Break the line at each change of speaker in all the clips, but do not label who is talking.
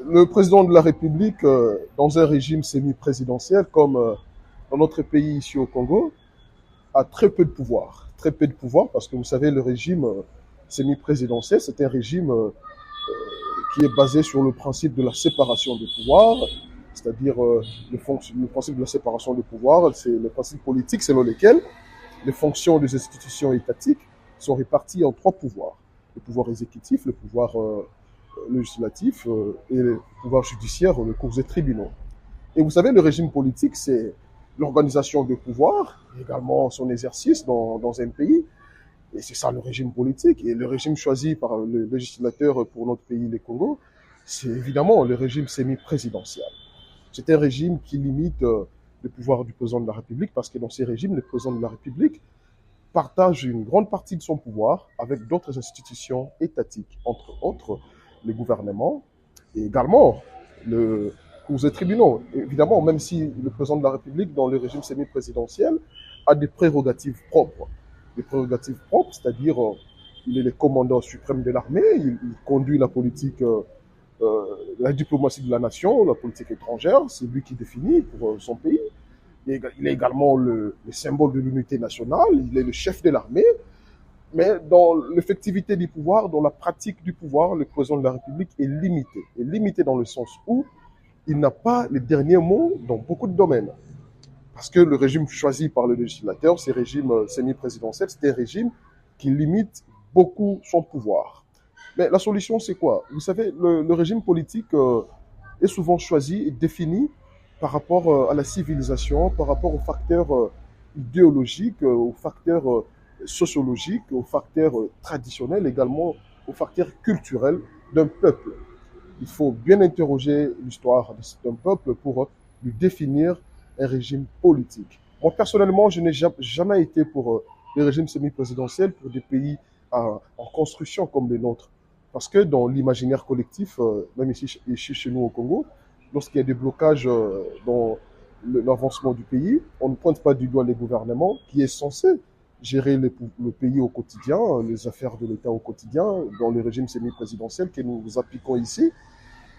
Le président de la République, dans un régime semi-présidentiel comme dans notre pays ici au Congo, a très peu de pouvoir. Très peu de pouvoir parce que vous savez, le régime semi-présidentiel, c'est un régime qui est basé sur le principe de la séparation des pouvoirs, c'est-à-dire le principe de la séparation des pouvoirs, c'est le principe politique selon lequel les fonctions des institutions étatiques sont réparties en trois pouvoirs. Le pouvoir exécutif, le pouvoir législatif et le pouvoir judiciaire, les cours et tribunaux. Et vous savez, le régime politique, c'est l'organisation de pouvoir, également son exercice dans un pays. Et c'est ça le régime politique. Et le régime choisi par le législateur pour notre pays, le Congo, c'est évidemment le régime semi-présidentiel. C'est un régime qui limite le pouvoir du président de la République parce que dans ces régimes, le président de la République partage une grande partie de son pouvoir avec d'autres institutions étatiques, entre autres les gouvernements et également le cours et tribunaux. Évidemment, même si le président de la République, dans le régime semi-présidentiel, a des prérogatives propres. Des prérogatives propres, c'est-à-dire il est le commandant suprême de l'armée, il conduit la politique, la diplomatie de la nation, la politique étrangère, c'est lui qui définit pour son pays. Il est également le symbole de l'unité nationale, il est le chef de l'armée, mais dans l'effectivité du pouvoir, dans la pratique du pouvoir, le président de la République est limité. Est limité dans le sens où il n'a pas les derniers mots dans beaucoup de domaines. Parce que le régime choisi par le législateur, ces régimes semi-présidentiels, c'est un régime qui limite beaucoup son pouvoir. Mais la solution, c'est quoi? Vous savez, le régime politique est souvent choisi et défini par rapport à la civilisation, par rapport aux facteurs idéologiques, aux facteurs sociologiques, aux facteurs traditionnels, également aux facteurs culturels d'un peuple. Il faut bien interroger l'histoire d'un peuple pour lui définir un régime politique. Moi, personnellement, je n'ai jamais été pour les régimes semi-présidentiels pour des pays en construction comme les nôtres. Parce que dans l'imaginaire collectif, même ici chez nous au Congo, lorsqu'il y a des blocages dans l'avancement du pays, on ne pointe pas du doigt les gouvernements qui est censé gérer le pays au quotidien, les affaires de l'État au quotidien, dans le régime semi-présidentiel que nous appliquons ici.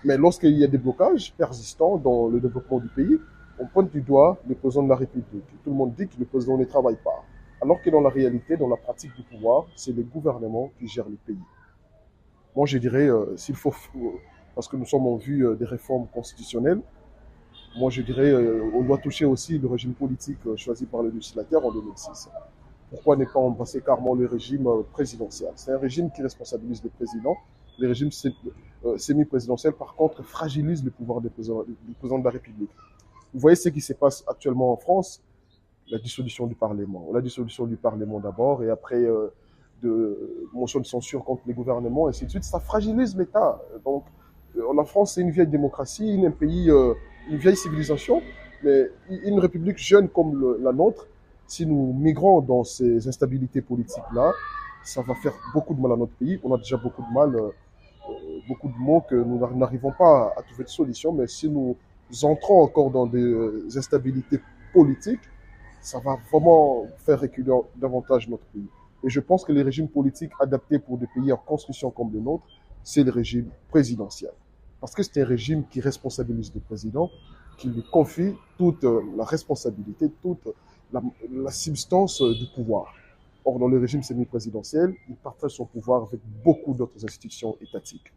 Mais lorsqu'il y a des blocages persistants dans le développement du pays, on pointe du doigt le président de la République. Tout le monde dit que le président ne travaille pas. Alors que dans la réalité, dans la pratique du pouvoir, c'est le gouvernement qui gère le pays. Moi, je dirais, s'il faut, parce que nous sommes en vue des réformes constitutionnelles, moi, je dirais, on doit toucher aussi le régime politique choisi par le législateur en 2006. Pourquoi ne pas embrasser carrément le régime présidentiel? C'est un régime qui responsabilise le président. Les régimes semi-présidentiels, par contre, fragilisent le pouvoir du président de la République. Vous voyez ce qui se passe actuellement en France, la dissolution du Parlement. La dissolution du Parlement d'abord, et après de motion de censure contre les gouvernements, et ainsi de suite. Ça fragilise l'État. Donc, la France, c'est une vieille démocratie, un pays, une vieille civilisation, mais une république jeune comme la nôtre, si nous migrons dans ces instabilités politiques-là, ça va faire beaucoup de mal à notre pays. On a déjà beaucoup de mal, beaucoup de mots que nous n'arrivons pas à trouver de solution, mais si nous entrons encore dans des instabilités politiques, ça va vraiment faire reculer davantage notre pays. Et je pense que les régimes politiques adaptés pour des pays en construction comme le nôtre, c'est le régime présidentiel. Parce que c'est un régime qui responsabilise le président, qui lui confie toute la responsabilité, toute la substance du pouvoir. Or, dans le régime semi-présidentiel, il partage son pouvoir avec beaucoup d'autres institutions étatiques.